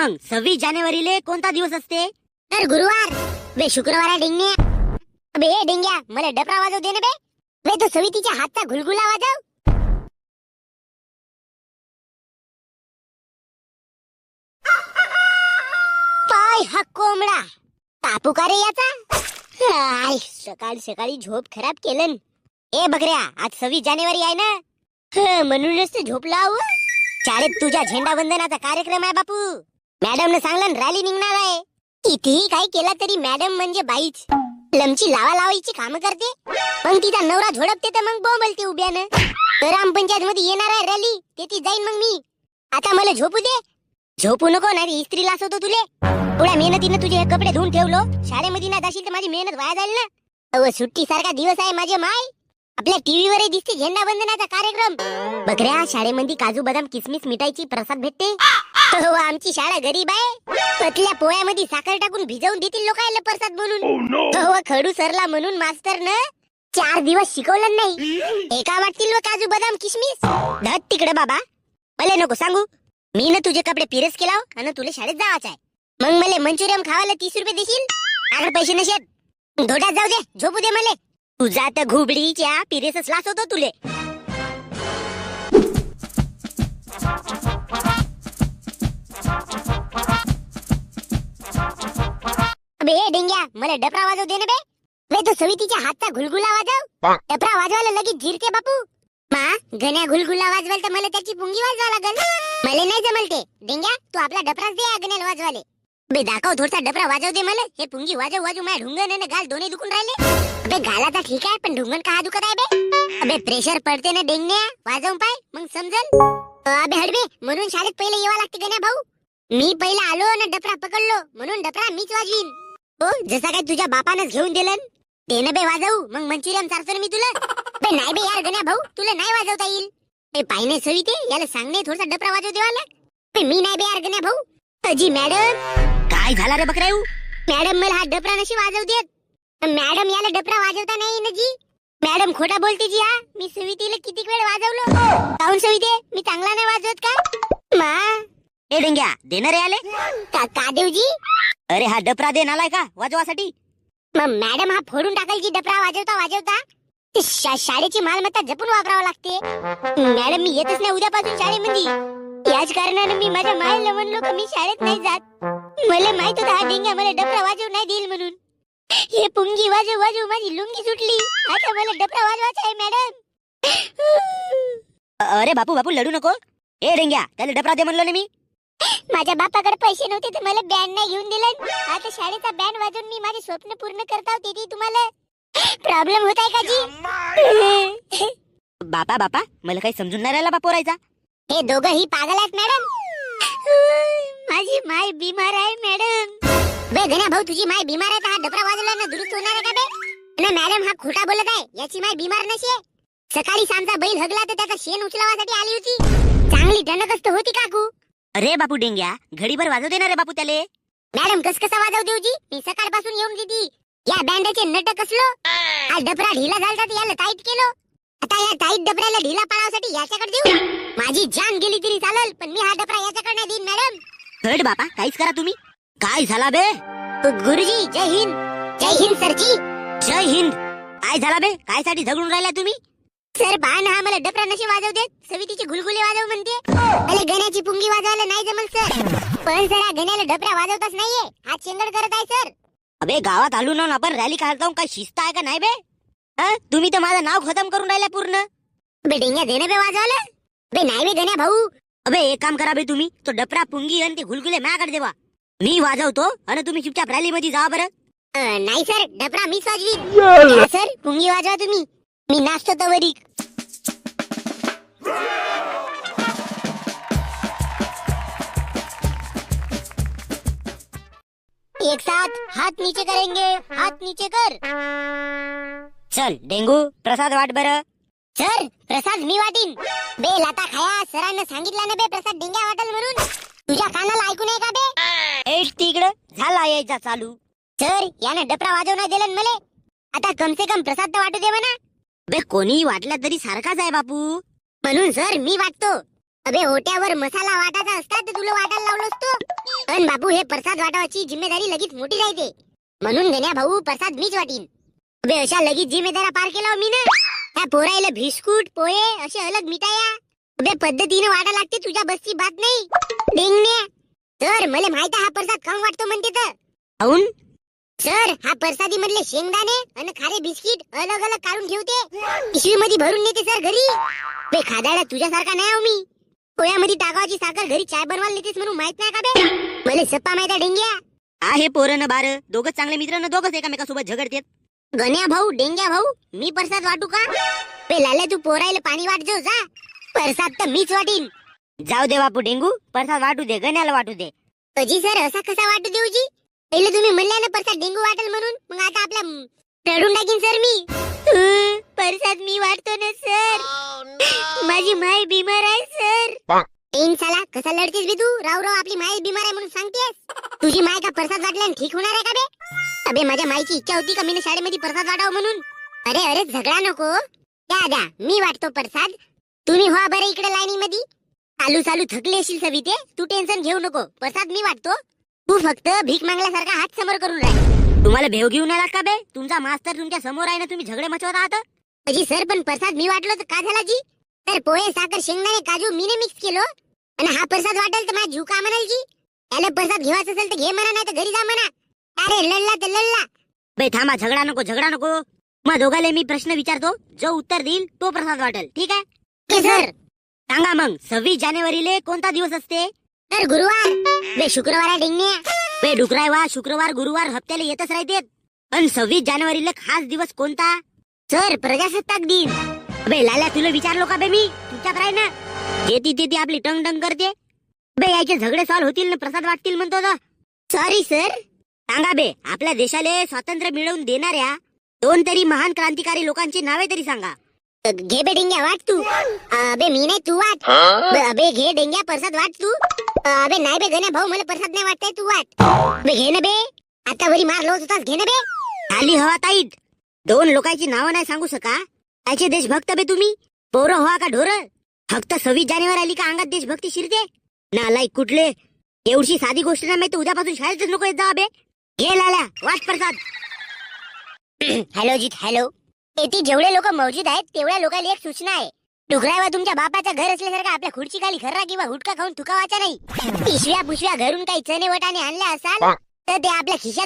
मग 26 जानेवारीले कोणता दिवस असते? तर गुरुवार. बे शुक्रवार आहे डिंगण्या. बे डिंग्या मला डपरा वाजव दे ना बे. बे तो सवितीच्या हातचा घुलगुला वाजव. पाय हा कोंबडा तापू का रे याचा. आय, सकाळी सकाळी झोप खराब केलं. ए बकऱ्या, आज 26 जानेवारी आहे ना. म्हणूनच ते झोपला हो. शाळेत तुझ्या झेंडा वंदनाचा कार्यक्रम आहे बापू. मॅडमने सांगलं रॅली निघणार आहे. कितीही काही केला तरी मॅडम म्हणजे बाईच. लमची लावायची काम करते. पण तिचा नवरा झोडपते तर मग बोंबलते उभ्यानं. ग्रामपंचायत मध्ये येणार आहे रॅली, तेथे जाईन मग मी. आता मला झोपू दे. झोपू नको नाही इस्त्री लासवतो तुले. थोड्या मेहनतीने तुझे हे कपडे धुवून ठेवलो. शाळेमध्ये नाही जाशील तर माझी मेहनत वाया जाईल ना. अहो सुट्टी सारखा दिवस आहे माझे माय. आपल्या टीव्ही वर दिसते झेंडा वंदनाचा कार्यक्रम. बकऱ्या, शाळेमध्ये काजू बदाम किसमिस मिठाईची प्रसाद भेटते. हो, आमची शाळा गरीब आहे. पतल्या पोळ्यामध्ये साखर टाकून भिजवून देतील लोकांना प्रसाद म्हणून. हो, खडू सरला म्हणून मास्तर न 4 दिवस शिकवलं नाही. एका वाटतील व काजू बदाम किसमिस. धत तिकडे बाबा, मला नको सांगू. मी ना तुझे कपडे पिरेस केला आणि तुला शाळेत जावाच आहे. मग मला मंचुरियन खावायला 30 रुपये देशील? अगर पैसे नसेल धोटात जाऊ दे, झोपू दे मला. तुझा तर घुबडीच्या पिरेसच लास होतो तुले. अबे डिंग्या, मला डपरा वाजव दे ना बे. बे तो सवितीच्या हातचा घुलगुला वाजव. डपरा वाजवायला लगेच जिरते बापू. मा गण्या घुलगुला वाजवाल तर मला त्याची पुंगी वाजवा लागल. मला नाही जमल ते. डिंग्या, तू आपला डपराच दे गण्याला वाजवाले. बे दाखव थोडसा डपरा वाजव दे मला. हे पुंगी वाजव वाजव माझ्या ढुंगण आणि गाल दोन्ही दुखून राहिले. अबे गालाचा ठीक आहे पण ढुंगण का दुखत आहे बे. अबे प्रेशर पडते ना डेंगण्या. वाजवून पाय मग समजल. अबे हडबे, म्हणून शाळेत पहिले यावं लागते गण्या भाऊ. मी पहिला आलो ना डपरा पकडलो म्हणून डपरा मीच वाजवीन. हो, जसा काय तुझ्या बापानच घेऊन दिलं ते ना बे वाजवू. मग मंचुरियन चारतो मी तुला. बे नाही बे यार गण्या भाऊ, तुला नाही वाजवता येईल. बे पाहिने सविते, याला सांगणे थोडसा डपरा वाजव देवाला. बे मी नाही बे यार गण्या भाऊ. अजी मॅडम. काय झाला रे बकऱ्या? मॅडम मला हा डपरा नशी वाजव देत. मॅडम याला डपरा वाजवता नाही ना जी. मॅडम खोटा बोलते जी. हा, मी सवितीला किती वेळ वाजवलो. काऊन सविते, मी चांगला नाही वाजवत का? मा ए डेंग्या, देणार रे आले का देवजी. अरे हा डपरा देन आलाय का वाजवासाठी? मग मॅडम हा फोडून टाकल की डपरा वाजवता वाजवता. शाळेची मालमत्ता जपून वापरावं लागते. मॅडम मी येतच नाही उद्यापासून शाळेमध्ये. याच कारणाने मी माझ्या मायला म्हणलो की मी शाळेत नाही जात. मला माहित होता हा डेंग्या मला डपरा वाजव नाही देईल म्हणून. हे पुंगी वाजव वाजव माझी लुंगी सुटली. आता मला डपरा वाजवायचा आहे मॅडम. अरे बापू बापू लढू नको. ए डेंग्या, त्याला डपरा दे म्हणलो ना मी. माझ्या बापाकडे पैसे नव्हते तर मला बँड नाही घेऊन दिलं. आता शाळेचा बँड वाजवून मी माझे स्वप्न पूर्ण करता होते. तुम्हाला प्रॉब्लेम होत आहे का जी? बापा बापा, मला काही समजून नाही राहिला बापू राहायचा. हे दोघंही पागल आहेत मॅडम. माझी माय बिमार आहे मॅडम. बे गण्या भाऊ, तुझी माय बिमार आहे तर हा डपरा वाजवला ना दुरुस्त होणार आहे का बे? ना मॅडम हा खोटा बोलत आहे. याची माय बिमार नसे. सकाळी आमचा बैल हगला तर त्याचा शेण उचलावासाठी आली होती. चांगली टणकस्त होती काकू. अरे बापू डेंग्या, घडीभर वाजव देणार रे बापू त्याले. मॅडम कस कसा वाजव देऊजी. मी सकाळपासून येऊन देती. या बँडाचे नट कसलो. आज डपरा ढिला झाला तर याला टाईट केलो. आता या टाईट डबऱ्याला ढिला पाडावसाठी याच्याकडे देऊ. माझी जान गेली तरी चालेल पण मी हा डबरा याच्याकडे नाही देईन मॅडम. हट बापा, काहीच करा तुम्ही. काय झाला बे? गुरुजी जय हिंद. जय हिंद सरजी. जय हिंद. काय झाला बे? काय साठी झगडून राहिला तुम्ही? सर बाण हा मला डपरा नशी वाजव देत. सवितीची घुलगुले वाजव म्हणते. मला गण्याची पुंगी वाजवायला नाही जमल सर. पण सर हा गण्याला डपरा वाजवताच नाहीये. हा चेंगड करत आहे सर. अबे गावात आलो ना आपण रॅली काढत जाऊन काय शिस्त आहे का नाही बे? तुम्ही तर माझं नाव खतम करून राहिला पूर्ण. बे डेंग्या देणं बे वाजवलं. बे नाही बे गण्या भाऊ. अबे एक काम करा बे, तुम्ही तो डपरा पुंगी आणि ते घुलगुले माझ्याकडे देवा. मी वाजवतो आणि तुम्ही चुपचाप रॅली मध्ये जा बरं. नाही सर, डपरा मीच वाजवीन. सर पुंगी वाजवा तुम्ही. मी नाचतो तवरी. एक साथ हाथ नीचे करेंगे. हाथ नीचे कर. चल डेंगू, प्रसाद वाट बरं. सर प्रसाद मी वाटीन. बे लाता खाया, सरांना सांगितलं ना बे प्रसाद डिंग्या वाटल म्हणून. तुझ्या कानाला ऐकू नये का बे? ए तिकडं झाला यायचा चालू. सर यानं डपरा वाजव नाही दिलं मला. आता कम से कम प्रसाद तर वाटू दे म्हणा. बे कोणी वाटला तरी सारखाच आहे बापू. म्हणून सर मी वाटतो. अबे होट्यावर मसाला वाटायचा असता तर तुला वाटायला लावलं असतो. पण बापू हे प्रसाद वाटावाची जिम्मेदारी लगेच मोठी राहते. म्हणून गण्या भाऊ प्रसाद मीच वाटीन. अबे अशा लगेच जिम्मेदारा पार केला हो मी ना. त्या पोरायला बिस्कुट पोहे असे अलग मिठाया अबे पद्धतीने वाटा लागते. तुझ्या बसची बात नाही डेंगण्या. तर मला माहित हा प्रसाद कम वाटतो म्हणते तर. काऊन? सर हा प्रसादी मधले शेंगदाणे आणि खारे बिस्किट अलग अलग काढून ठेवते. पिशवी मध्ये भरून नेते सर घरी. बे खादाडा तुझ्यासारखा नाही आहो मी. पोह्यामध्ये टाकावाची साखर घरी चाय बनवायला नेतेस म्हणून माहित नाही का बे. मला सप्पा माहित आहे डेंग्या. आहे पोरं न बार दोघच चांगले मित्र न दोघच एकामेकासोबत झगडतात. गण्या भाऊ डेंग्या भाऊ मी प्रसाद वाटू का? बे लाल्या तू पोरायला पाणी वाट जाऊ जा. प्रसाद तर मीच वाटीन. जाऊ दे बापू डेंगू प्रसाद वाटू दे गण्याला वाटू दे. अजी सर असा कसा वाटू देऊजी? पहिले तुम्ही म्हणल्या ना प्रसाद डेंगू वाटेल म्हणून. मग आता आपला रडून टाकीन सर मी. प्रसाद मी वाटतो ना सर. माझी माय बिमार आहे सर. एन साला कसा लढतेस बी तू? राव राव आपली माय बिमार आहे म्हणून सांगतेस. तुझी माय का प्रसाद वाटल्याने ठीक होणार आहे का बे? अबे माझ्या माईची इच्छा होती का मी शाळेमध्ये प्रसाद वाटावं म्हणून. अरे अरे झगडा नको. द्या मी वाटतो प्रसाद. तुम्ही हो बरे इकडे लाईनी मध्ये. चालू चालू थकली असेल सविते. तू टेन्शन घेऊ नको. प्रसाद मी वाटतो. तू फक्त भीक मागल्यासारखा हात समोर करून राह. तुम्हाला भेव घेऊन आलात का बे? तुमचा मास्तर तुमच्या समोर आहे ना, तुम्ही झगडे मचवत आहात. अजी सर पण प्रसाद मी वाटलो तर का झाला जी? तर पोहे साखर शेंगदाणे काजू मीने मिक्स केलो आणि हा प्रसाद वाटेल तर माझा जीव का म्हणाल जी? त्याला प्रसाद घेवायचा असेल तर घे म्हणा नाही तर घरी जा म्हणा. अरे लढला तर लढला. बे थांबा झगडा नको झगडा नको. मग दोघाले मी प्रश्न विचारतो. जो उत्तर देईल तो प्रसाद वाटेल. ठीक आहे सर? सांगा मग 26 जानेवारीले कोणता दिवस असते? तर गुरुवार. बे शुक्रवार आहे डेंगण्या. बे डुकराय वा शुक्रवार गुरुवार हप्त्याला येतच राहते. पण 26 जानेवारीला खास दिवस कोणता? सर प्रजासत्ताक दिन. बे लाल्या तुला विचारलो का बे मी? तुमच्यात राही ना. येती ते आपली टंग टंग करते. बे याचे झगडे सॉल्व होतील ना प्रसाद वाटतील म्हणतो तर. Sorry sir. सांगा बे आपल्या देशाला स्वातंत्र्य मिळवून देणाऱ्या 2 तरी महान क्रांतिकारी लोकांची नावे तरी सांगा. घे बे डेंग्या वाट तू. अबे मी नाही तू वाट. अबे घे डेंग्या प्रसाद वाट तू. अबे नाही बे गण्या भाऊ मला प्रसाद नाही वाटताय तू वाट. बे घे ना बे. आता वरी मार लोट होतास घे ना बे. खाली हवा ताईत. 2 लोकांची नावं नाही सांगू शका. त्याचे देशभक्त बे तुम्ही. पोरं व्हा का ढोर? फक्त 26 जानेवारी आली का अंगात देशभक्ती शिरते? नालायक कुठले. एवढी साधी गोष्ट नाही माहिती उद्यापासून शाळेतच नको येत जा बे. घे लाल्या वाट प्रसाद. हॅलो जीत हॅलो. येथे जेवढे लोक मौजूद आहेत तेवढ्या लोकांना एक सूचना आहे. डुकरावा तुमच्या बापाचं घर असल्यासारखं आपल्या खुर्ची खाली खर्रा किंवा हुटका खाऊन थुकावाचा नाही. पिशव्या पुशव्या घरून काही चणे वटाने आणले असाल तर ते आपल्या खिशात